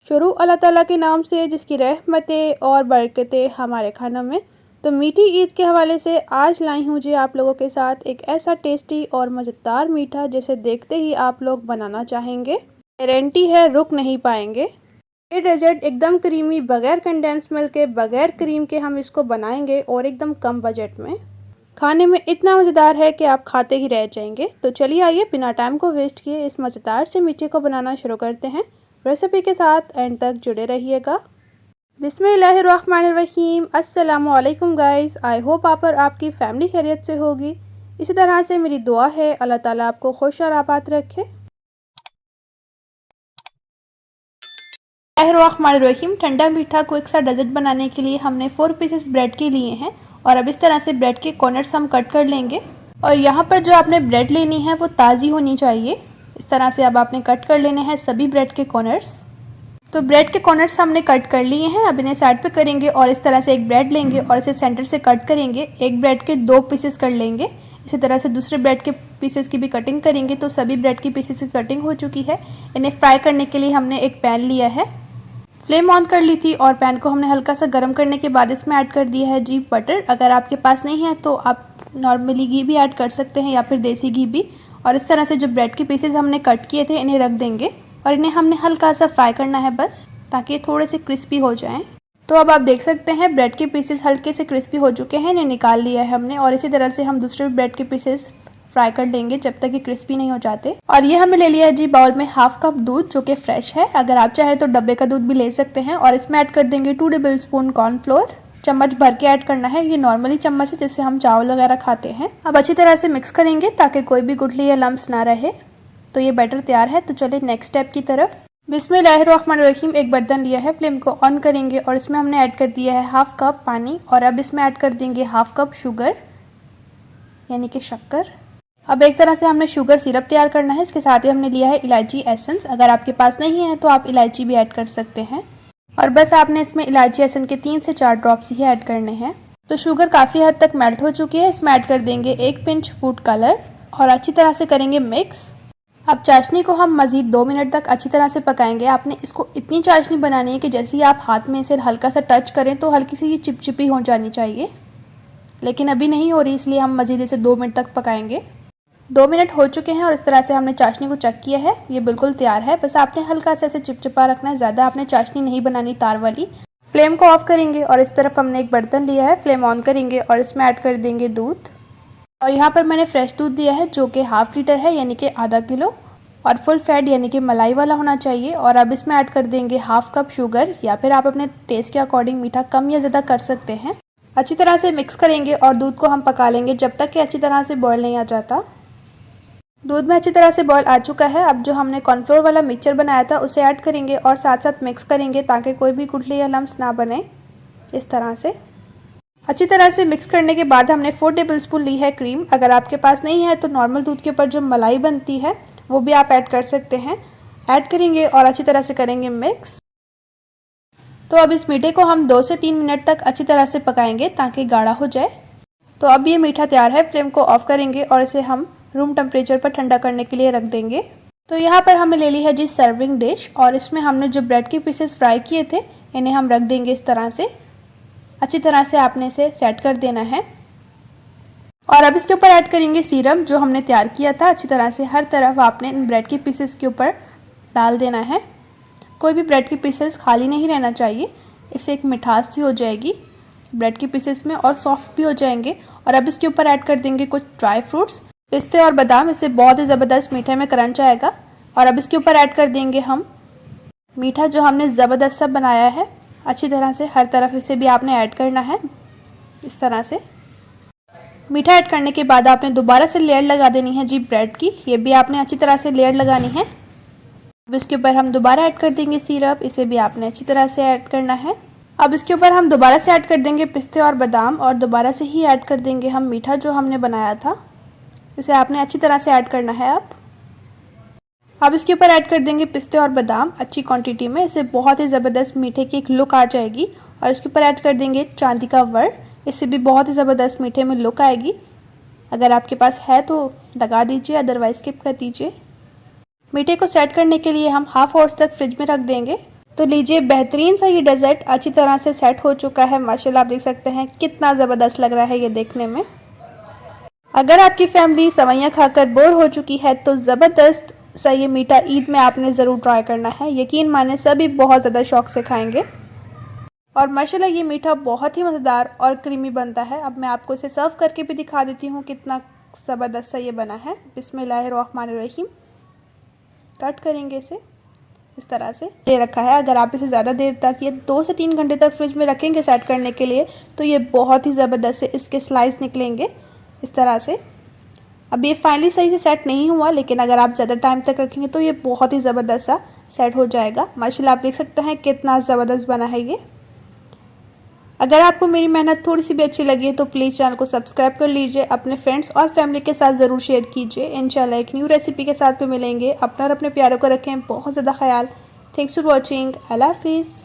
शुरू अल्लाह ताला के नाम से जिसकी रहमतें और बरकतें हमारे खानों में। तो मीठी ईद के हवाले से आज लाई हूँ जी आप लोगों के साथ एक ऐसा टेस्टी और मज़ेदार मीठा जिसे देखते ही आप लोग बनाना चाहेंगे। गारंटी है रुक नहीं पाएंगे। ये डेजर्ट एकदम क्रीमी, बगैर कंडेंस मिल्क के, बगैर क्रीम के हम इसको बनाएंगे और एकदम कम बजट में। खाने में इतना मज़ेदार है कि आप खाते ही रह जाएंगे। तो चलिए आइए बिना टाइम को वेस्ट किए इस मज़ेदार से मीठे को बनाना शुरू करते हैं। रेसिपी के साथ एंड तक जुड़े रहिएगा। बिस्मिल्लाहिर्रहमानिर्रहीम। अस्सलामु अलैकुम गाइस। आई होप आप और आपकी फैमिली खैरियत से होगी। इसी तरह से मेरी दुआ है अल्लाह ताला आपको खुश और आबाद रखे। बिस्मिल्लाहिर्रहमानिर्रहीम। ठंडा मीठा क्विक सा डेजर्ट बनाने के लिए हमने 4 पीसेस ब्रेड के लिए हैं और अब इस तरह से ब्रेड के कॉर्नर्स हम कट कर लेंगे। और यहाँ पर जो आपने ब्रेड लेनी है वो ताज़ी होनी चाहिए। इस तरह से अब आपने कट कर लेने हैं सभी ब्रेड के कॉर्नर्स। तो ब्रेड के कॉर्नर्स हमने कट कर लिए हैं। अब इन्हें साइड पे करेंगे और इस तरह से एक ब्रेड लेंगे और इसे सेंटर से कट करेंगे। एक ब्रेड के 2 पीसेस कर लेंगे। इसी तरह से दूसरे ब्रेड के पीसेस की भी कटिंग करेंगे। तो सभी ब्रेड की पीसेस की कटिंग हो चुकी है। इन्हें फ्राई करने के लिए हमने एक पैन लिया है, फ्लेम ऑन कर ली थी और पैन को हमने हल्का सा गर्म करने के बाद इसमें ऐड कर दिया है जी बटर। अगर आपके पास नहीं है तो आप नॉर्मली घी भी ऐड कर सकते हैं या फिर देसी घी भी। और इस तरह से जो ब्रेड के पीसेस हमने कट किए थे इन्हें रख देंगे और इन्हें हमने हल्का सा फ्राई करना है बस, ताकि ये थोड़े से क्रिस्पी हो जाएं। तो अब आप देख सकते हैं ब्रेड के पीसेस हल्के से क्रिस्पी हो चुके हैं। इन्हें निकाल लिया है हमने और इसी तरह से हम दूसरे ब्रेड के पीसेस फ्राई कर लेंगे जब तक ये क्रिस्पी नहीं हो जाते। और ये हमने ले लिया है जी बाउल में हाफ कप दूध जो कि फ्रेश है। अगर आप चाहें तो डब्बे का दूध भी ले सकते हैं। और इसमें ऐड कर देंगे 2 टेबल स्पून कॉर्नफ्लोर। चम्मच भर के ऐड करना है। ये नॉर्मली चम्मच है जिससे हम चावल वगैरह खाते हैं। अब अच्छी तरह से मिक्स करेंगे ताकि कोई भी गुठली या लम्स ना रहे। तो ये बैटर तैयार है। तो चलिए नेक्स्ट स्टेप की तरफ। बिस्मिल्लाहिर्रहमानिर्रहीम। एक बर्तन लिया है, फ्लेम को ऑन करेंगे और इसमें हमने ऐड कर दिया है हाफ कप पानी और अब इसमें ऐड कर देंगे हाफ कप शुगर यानी कि शक्कर। अब एक तरह से हमने शुगर सिरप तैयार करना है। इसके साथ ही हमने लिया है इलायची एसेंस। अगर आपके पास नहीं है तो आप इलायची भी ऐड कर सकते हैं। और बस आपने इसमें इलायची एसेंस के 3 से 4 ड्रॉप्स ही ऐड करने हैं। तो शुगर काफ़ी हद तक मेल्ट हो चुकी है। इसमें ऐड कर देंगे 1 पिंच फूड कलर और अच्छी तरह से करेंगे मिक्स। अब चाशनी को हम मज़ीद 2 मिनट तक अच्छी तरह से पकाएंगे। आपने इसको इतनी चाशनी बनानी है कि जैसे ही आप हाथ में इसे हल्का सा टच करें तो हल्की सी ये चिपचिपी हो जानी चाहिए, लेकिन अभी नहीं हो रही, इसलिए हम मज़ीद इसे 2 मिनट तक पकाएंगे। 2 मिनट हो चुके हैं और इस तरह से हमने चाशनी को चेक किया है। ये बिल्कुल तैयार है। बस आपने हल्का सा इसे चिपचिपा रखना है, ज़्यादा आपने चाशनी नहीं बनानी तार वाली। फ्लेम को ऑफ करेंगे और इस तरफ हमने एक बर्तन लिया है, फ्लेम ऑन करेंगे और इसमें ऐड कर देंगे दूध। और यहाँ पर मैंने फ्रेश दूध दिया है जो कि हाफ लीटर है यानी कि आधा किलो और फुल फैट यानी कि मलाई वाला होना चाहिए। और अब इसमें ऐड कर देंगे हाफ कप शुगर या फिर आप अपने टेस्ट के अकॉर्डिंग मीठा कम या ज़्यादा कर सकते हैं। अच्छी तरह से मिक्स करेंगे और दूध को हम पका लेंगे जब तक कि अच्छी तरह से बॉयल नहीं आ जाता। दूध में अच्छी तरह से बॉयल आ चुका है। अब जो हमने कॉर्नफ्लोर वाला मिक्सचर बनाया था उसे ऐड करेंगे और साथ साथ मिक्स करेंगे ताकि कोई भी गुठली या लम्स ना बने। इस तरह से अच्छी तरह से मिक्स करने के बाद हमने 4 टेबल स्पून ली है क्रीम। अगर आपके पास नहीं है तो नॉर्मल दूध के ऊपर जो मलाई बनती है वो भी आप ऐड कर सकते हैं। ऐड करेंगे और अच्छी तरह से करेंगे मिक्स। तो अब इस मीठे को हम 2 से 3 मिनट तक अच्छी तरह से पकाएंगे ताकि गाढ़ा हो जाए। तो अब ये मीठा तैयार है। फ्लेम को ऑफ करेंगे और इसे हम रूम टेम्परेचर पर ठंडा करने के लिए रख देंगे। तो यहाँ पर हमने ले ली है जी सर्विंग डिश और इसमें हमने जो ब्रेड के पीसेस फ्राई किए थे इन्हें हम रख देंगे इस तरह से। अच्छी तरह से आपने इसे सेट कर देना है। और अब इसके ऊपर ऐड करेंगे सिरप जो हमने तैयार किया था। अच्छी तरह से हर तरफ आपने इन ब्रेड के पीसेस के ऊपर डाल देना है। कोई भी ब्रेड के पीसेस खाली नहीं रहना चाहिए, इससे एक मिठास सी हो जाएगी ब्रेड के पीसेस में और सॉफ्ट भी हो जाएंगे। और अब इसके ऊपर ऐड कर देंगे कुछ ड्राई फ्रूट्स, पिस्ते और बादाम। इससे बहुत ही ज़बरदस्त मीठे में क्रंच आएगा। और अब इसके ऊपर ऐड कर देंगे हम मीठा जो हमने ज़बरदस्त सा बनाया है। अच्छी तरह से हर तरफ इसे भी आपने ऐड करना है। इस तरह से मीठा ऐड करने के बाद आपने दोबारा से लेयर लगा देनी है जी ब्रेड की। ये भी आपने अच्छी तरह से लेयर लगानी है। अब इसके ऊपर हम दोबारा ऐड कर देंगे सिरप, इसे भी आपने अच्छी तरह से ऐड करना है। अब इसके ऊपर हम दोबारा से ऐड कर देंगे पिस्ते और बादाम और दोबारा से ही ऐड कर देंगे हम मीठा जो हमने बनाया था। इसे आपने अच्छी तरह से ऐड करना है। अब इसके ऊपर ऐड कर देंगे पिस्ते और बादाम अच्छी क्वांटिटी में। इससे बहुत ही ज़बरदस्त मीठे की एक लुक आ जाएगी। और इसके ऊपर ऐड कर देंगे चांदी का वर्ड, इससे भी बहुत ही ज़बरदस्त मीठे में लुक आएगी। अगर आपके पास है तो लगा दीजिए, अदरवाइज स्किप कर दीजिए। मीठे को सेट करने के लिए हम हाफ आवर्स तक फ्रिज में रख देंगे। तो लीजिए, बेहतरीन सा ये डेजर्ट अच्छी तरह से सेट हो चुका है। माशाल्लाह आप देख सकते हैं कितना ज़बरदस्त लग रहा है ये देखने में। अगर आपकी फैमिली सेवइयाँ खाकर बोर हो चुकी है तो ज़बरदस्त सा ये मीठा ईद में आपने ज़रूर ट्राई करना है। यकीन माने सभी बहुत ज़्यादा शौक से खाएंगे। और माशाल्लाह ये मीठा बहुत ही मज़ेदार और क्रीमी बनता है। अब मैं आपको इसे सर्व करके भी दिखा देती हूँ कितना ज़बरदस्त सा ये बना है। बिस्मिल्लाहिर्रहमानिर्रहीम। कट करेंगे इसे इस तरह से ले रखा है। अगर आप इसे ज़्यादा देर तक, ये 2 से 3 घंटे तक फ्रिज में रखेंगे सेट करने के लिए, तो ये बहुत ही ज़बरदस्त से इसके स्लाइस निकलेंगे इस तरह से। अब ये फाइनली सही से सेट नहीं हुआ, लेकिन अगर आप ज़्यादा टाइम तक रखेंगे तो ये बहुत ही ज़बरदस्त सा सेट हो जाएगा। माशाल्लाह आप देख सकते हैं कितना ज़बरदस्त बना है ये। अगर आपको मेरी मेहनत थोड़ी सी भी अच्छी लगी तो प्लीज़ चैनल को सब्सक्राइब कर लीजिए, अपने फ्रेंड्स और फैमिली के साथ ज़रूर शेयर कीजिए। इंशाल्लाह एक न्यू रेसिपी के साथ पे मिलेंगे। अपना और अपने प्यारों को रखें बहुत ज़्यादा ख्याल। Thanks for watching. अल्लाह हाफिज़।